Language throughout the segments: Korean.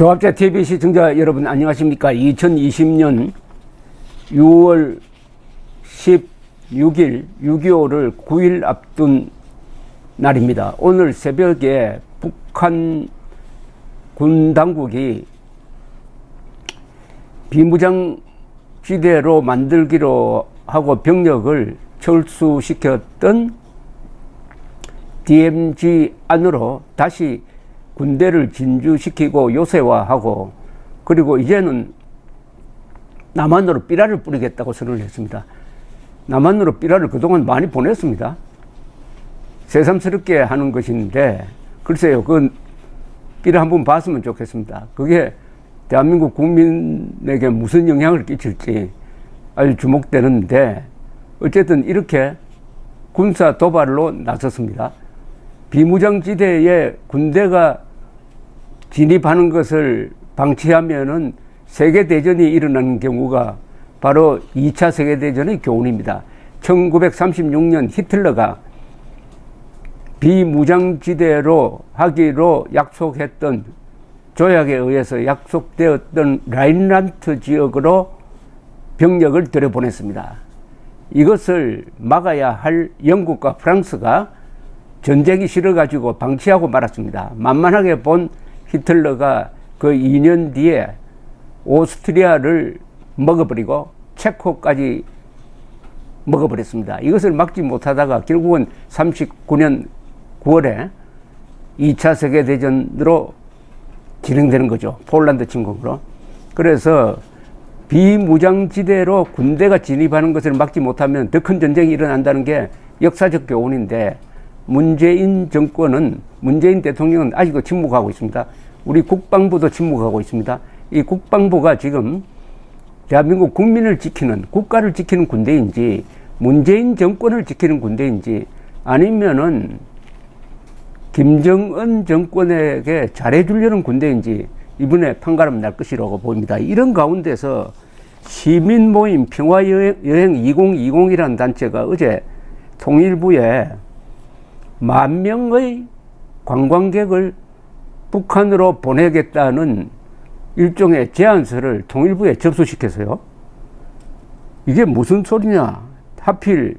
조합자 TV 시청자 여러분 안녕하십니까. 2020년 6월 16일 6.25를 9일 앞둔 날입니다. 오늘 새벽에 북한 군 당국이 비무장지대로 만들기로 하고 병력을 철수시켰던 DMZ 안으로 다시 군대를 진주시키고 요새화하고, 그리고 이제는 남한으로 삐라를 뿌리겠다고 선언을 했습니다. 남한으로 삐라를 그동안 많이 보냈습니다. 새삼스럽게 하는 것인데, 글쎄요, 그 삐라 한번 봤으면 좋겠습니다. 그게 대한민국 국민에게 무슨 영향을 끼칠지 아주 주목되는데, 어쨌든 이렇게 군사 도발로 나섰습니다. 비무장지대에 군대가 진입하는 것을 방치하면은 세계대전이 일어나는 경우가 바로 2차 세계대전의 교훈입니다. 1936년 히틀러가 비무장지대로 하기로 약속했던, 조약에 의해서 약속되었던 라인란트 지역으로 병력을 들여보냈습니다. 이것을 막아야 할 영국과 프랑스가 전쟁이 싫어가지고 방치하고 말았습니다. 만만하게 본 히틀러가 그 2년 뒤에 오스트리아를 먹어버리고 체코까지 먹어버렸습니다. 이것을 막지 못하다가 결국은 39년 9월에 2차 세계대전으로 진행되는 거죠. 폴란드 침공으로. 그래서 비무장지대로 군대가 진입하는 것을 막지 못하면 더 큰 전쟁이 일어난다는 게 역사적 교훈인데, 문재인 정권은, 문재인 대통령은 아직도 침묵하고 있습니다. 우리 국방부도 침묵하고 있습니다. 이 국방부가 지금 대한민국 국민을 지키는, 국가를 지키는 군대인지, 문재인 정권을 지키는 군대인지, 아니면은 김정은 정권에게 잘해주려는 군대인지 이번에 판가름 날 것이라고 보입니다. 이런 가운데서 시민 모임 평화여행 2020이라는 단체가 어제 통일부에 10,000명의 관광객을 북한으로 보내겠다는 일종의 제안서를 통일부에 접수시켰어요. 이게 무슨 소리냐. 하필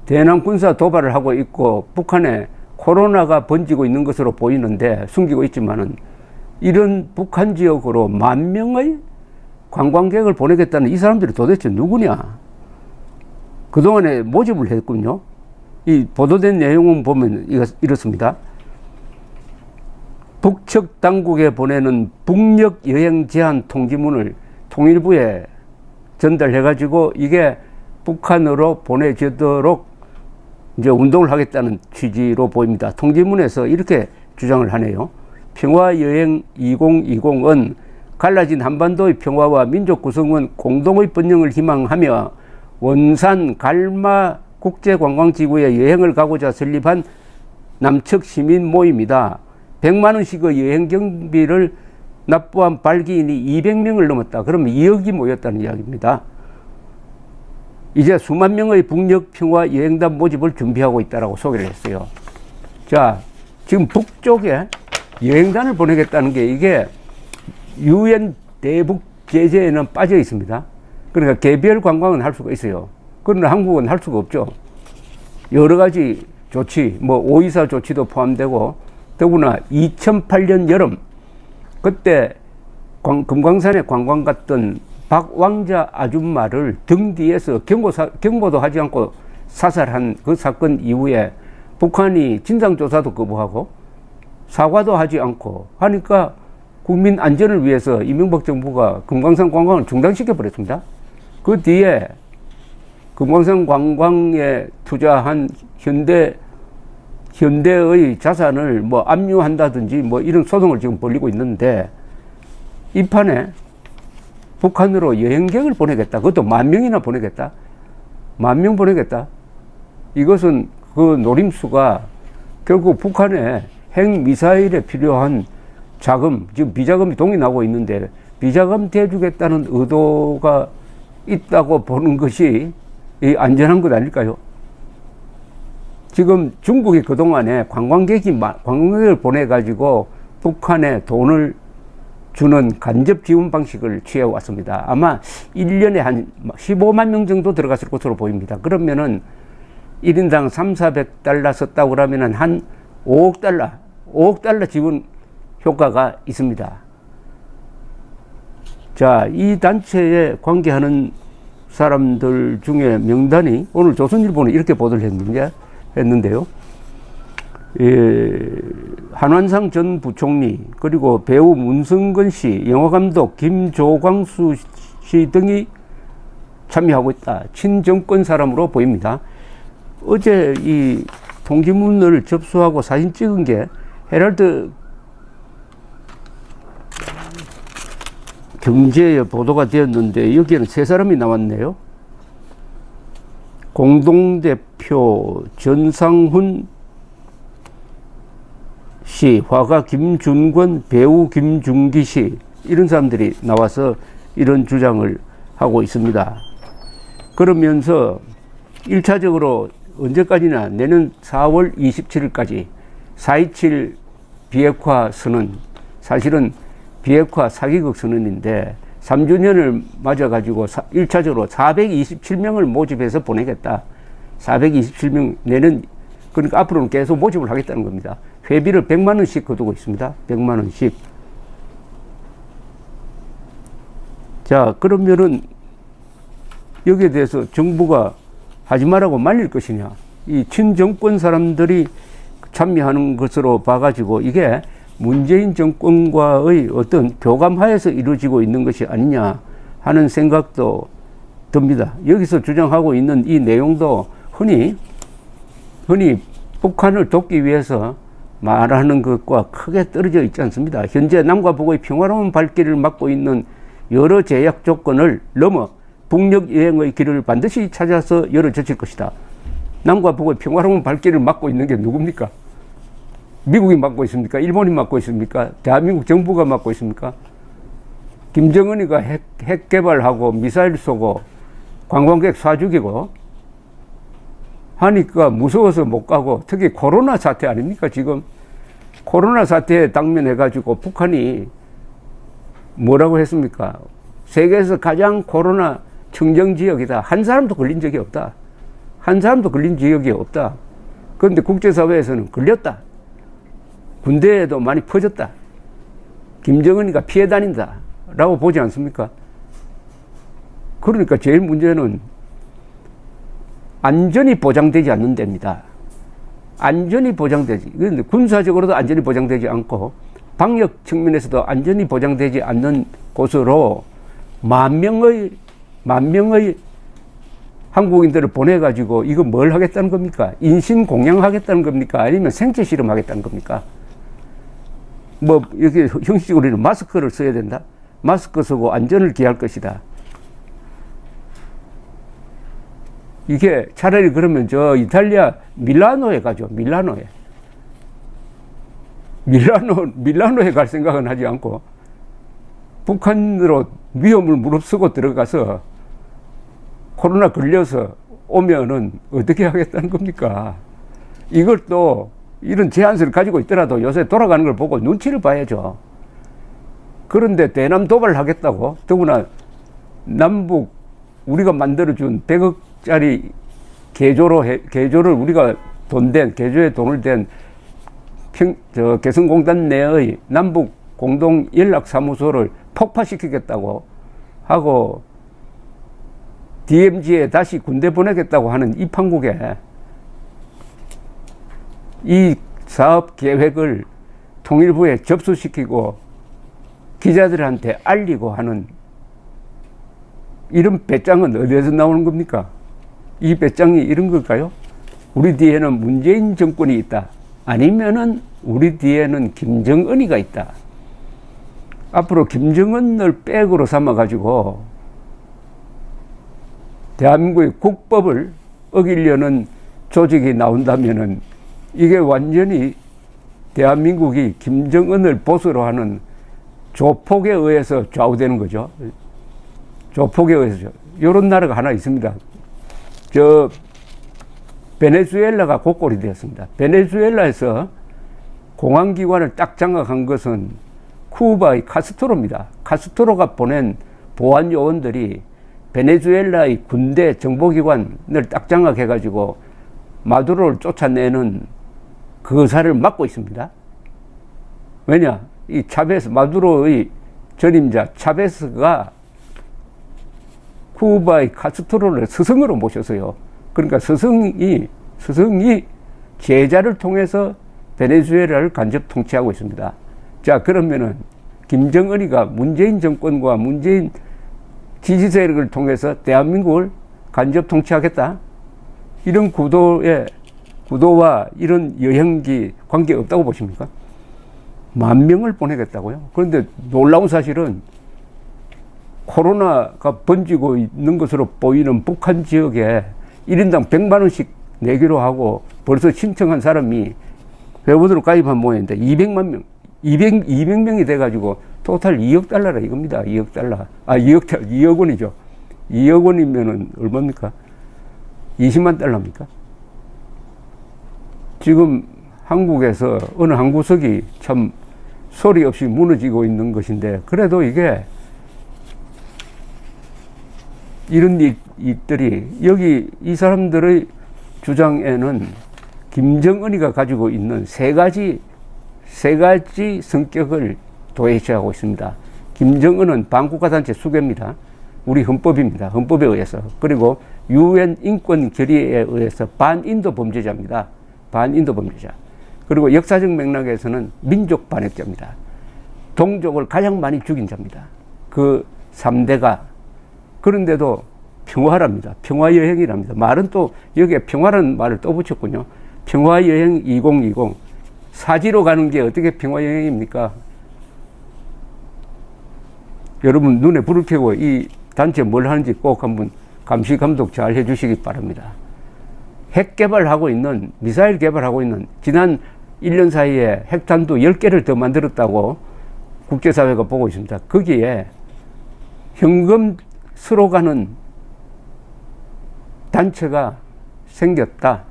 대남 군사 도발을 하고 있고 북한에 코로나가 번지고 있는 것으로 보이는데, 숨기고 있지만은, 이런 북한 지역으로 10,000명의 관광객을 보내겠다는 이 사람들이 도대체 누구냐. 그동안에 모집을 했군요. 이 보도된 내용은 보면 이렇습니다. 북측 당국에 보내는 북녘 여행 제한 통지문을 통일부에 전달해가지고 이게 북한으로 보내지도록 이제 운동을 하겠다는 취지로 보입니다. 통지문에서 이렇게 주장을 하네요. 평화여행 2020은 갈라진 한반도의 평화와 민족 구성원 공동의 번영을 희망하며 원산 갈마 국제관광지구에 여행을 가고자 설립한 남측 시민 모임이다. 100만 원씩의 여행 경비를 납부한 발기인이 200명을 넘었다. 그러면 2억이 모였다는 이야기입니다. 이제 수만 명의 북녘 평화 여행단 모집을 준비하고 있다라고 소개를 했어요. 자, 지금 북쪽에 여행단을 보내겠다는 게, 이게 UN 대북 제재에는 빠져 있습니다. 그러니까 개별 관광은 할 수가 있어요. 그러나 한국은 할 수가 없죠. 여러 가지 조치, 뭐 5.24 조치도 포함되고, 더구나 2008년 여름, 그때 금강산에 관광 갔던 박왕자 아줌마를 등 뒤에서 경보도 하지 않고 사살한 그 사건 이후에 북한이 진상조사도 거부하고 사과도 하지 않고 하니까 국민 안전을 위해서 이명박 정부가 금강산 관광을 중단시켜 버렸습니다. 그 뒤에 금강산 관광에 투자한 현대의 자산을 뭐 압류한다든지 뭐 이런 소송을 지금 벌이고 있는데, 이 판에 북한으로 여행객을 보내겠다. 그것도 10,000명이나 보내겠다. 10,000명 보내겠다. 이것은 그 노림수가 결국 북한에 핵미사일에 필요한 자금, 지금 비자금이 동이 나고 있는데 비자금 대주겠다는 의도가 있다고 보는 것이 안전한 것 아닐까요? 지금 중국이 그동안에 관광객을 보내가지고 북한에 돈을 주는 간접 지원 방식을 취해왔습니다. 아마 1년에 한 15만 명 정도 들어갔을 것으로 보입니다. 그러면은 1인당 3,400달러 썼다고 그러면은 한 5억 달러 지원 효과가 있습니다. 자, 이 단체에 관계하는 사람들 중에 명단이 오늘 조선일보는 이렇게 보도를 했는데요. 한완상 전 부총리, 그리고 배우 문성근 씨, 영화감독 김조광수 씨 등이 참여하고 있다. 친정권 사람으로 보입니다. 어제 이 통지문을 접수하고 사진 찍은 게 헤럴드 경제에 보도가 되었는데 여기에는 세 사람이 나왔네요. 공동대표 전상훈 씨, 화가 김준권, 배우 김준기 씨, 이런 사람들이 나와서 이런 주장을 하고 있습니다. 그러면서 1차적으로 언제까지나 내년 4월 27일까지 4.27 비핵화 선언, 사실은 비핵화 사기극 선언인데 3주년을 맞아가지고 1차적으로 427명을 모집해서 보내겠다. 427명 내는, 그러니까 앞으로는 계속 모집을 하겠다는 겁니다. 회비를 100만 원씩 거두고 있습니다. 100만 원씩. 자, 그러면은 여기에 대해서 정부가 하지 말라고 말릴 것이냐. 이 친정권 사람들이 참여하는 것으로 봐가지고 이게 문재인 정권과의 어떤 교감하에서 이루어지고 있는 것이 아니냐 하는 생각도 듭니다. 여기서 주장하고 있는 이 내용도 흔히 북한을 돕기 위해서 말하는 것과 크게 떨어져 있지 않습니다. 현재 남과 북의 평화로운 발길을 막고 있는 여러 제약 조건을 넘어 북녘 여행의 길을 반드시 찾아서 열어젖힐 것이다. 남과 북의 평화로운 발길을 막고 있는 게 누굽니까? 미국이 막고 있습니까? 일본이 막고 있습니까? 대한민국 정부가 막고 있습니까? 김정은이가 핵 개발하고 미사일 쏘고 관광객 쏴 죽이고 하니까 무서워서 못 가고, 특히 코로나 사태 아닙니까? 지금 코로나 사태에 당면해가지고 북한이 뭐라고 했습니까? 세계에서 가장 코로나 청정 지역이다. 한 사람도 걸린 적이 없다. 한 사람도 걸린 지역이 없다. 그런데 국제사회에서는 걸렸다. 군대에도 많이 퍼졌다. 김정은이가 피해 다닌다. 라고 보지 않습니까? 그러니까 제일 문제는 안전이 보장되지 않는 데입니다. 안전이 보장되지. 그런데 군사적으로도 안전이 보장되지 않고 방역 측면에서도 안전이 보장되지 않는 곳으로 만 명의 한국인들을 보내가지고 이거 뭘 하겠다는 겁니까? 인신공양하겠다는 겁니까? 아니면 생체 실험하겠다는 겁니까? 뭐 이렇게 형식으로는 마스크를 써야 된다. 마스크 쓰고 안전을 기할 것이다. 이게 차라리 그러면 저 이탈리아 밀라노에 가죠. 밀라노에 갈 생각은 하지 않고 북한으로 위험을 무릅쓰고 들어가서 코로나 걸려서 오면은 어떻게 하겠다는 겁니까? 이걸 또 이런 제한서를 가지고 있더라도 요새 돌아가는 걸 보고 눈치를 봐야죠. 그런데 대남 도발을 하겠다고, 더구나 남북 우리가 만들어준 100억짜리 개조를 우리가 개조에 돈을 댄 개성공단 내의 남북 공동 연락사무소를 폭파시키겠다고 하고 DMZ에 다시 군대 보내겠다고 하는 이 판국에 이 사업 계획을 통일부에 접수시키고 기자들한테 알리고 하는 이런 배짱은 어디에서 나오는 겁니까? 이 배짱이 이런 걸까요? 우리 뒤에는 문재인 정권이 있다. 아니면은 우리 뒤에는 김정은이가 있다. 앞으로 김정은을 백으로 삼아가지고 대한민국의 국법을 어기려는 조직이 나온다면은 이게 완전히 대한민국이 김정은을 보수로 하는 조폭에 의해서 좌우되는 거죠. 조폭에 의해서. 이런 나라가 하나 있습니다. 베네수엘라가 곡골이 되었습니다. 베네수엘라에서 공안기관을 딱 장악한 것은 쿠바의 카스트로입니다. 카스트로가 보낸 보안 요원들이 베네수엘라의 군대 정보기관을 딱 장악해가지고 마두로를 쫓아내는 거사를 막고 있습니다. 왜냐? 이 차베스, 마두로의 전임자 차베스가 쿠바의 카스트로를 스승으로 모셔서요. 그러니까 스승이 제자를 통해서 베네수엘라를 간접 통치하고 있습니다. 자, 그러면은 김정은이가 문재인 정권과 문재인 지지 세력을 통해서 대한민국을 간접 통치하겠다? 이런 구도와 이런 여행기 관계 없다고 보십니까? 10,000명을 보내겠다고요? 그런데 놀라운 사실은 코로나가 번지고 있는 것으로 보이는 북한 지역에 1인당 100만 원씩 내기로 하고 벌써 신청한 사람이 회원으로 가입한 모양인데 200만 명, 200명이 돼가지고 토탈 2억 달러라 이겁니다. 2억 달러. 2억 원이죠. 2억 원이면은 얼마입니까? 20만 달러입니까? 지금 한국에서 어느 한 구석이 참 소리 없이 무너지고 있는 것인데, 그래도 이게 이런 일들이 여기 이 사람들의 주장에는 김정은이가 가지고 있는 세 가지 성격을 도외시하고 있습니다. 김정은은 반국가단체 수괴입니다. 우리 헌법입니다. 헌법에 의해서. 그리고 UN 인권 결의에 의해서 반인도 범죄자입니다. 반인도 범죄자. 그리고 역사적 맥락에서는 민족 반역자입니다. 동족을 가장 많이 죽인 자입니다. 그 3대가. 그런데도 평화랍니다. 평화여행이랍니다. 말은 또 여기에 평화라는 말을 또 붙였군요. 평화여행 2020. 사지로 가는 게 어떻게 평화여행입니까? 여러분 눈에 불을 켜고 이 단체 뭘 하는지 꼭 한번 감시 감독 잘 해주시기 바랍니다. 핵 개발하고 있는, 미사일 개발하고 있는, 지난 1년 사이에 핵탄두 10개를 더 만들었다고 국제사회가 보고 있습니다. 거기에 현금 쓰러 가는 단체가 생겼다.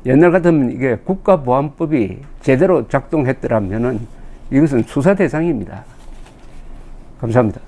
옛날 같으면 이게 국가보안법이 제대로 작동했더라면은 이것은 수사 대상입니다. 감사합니다.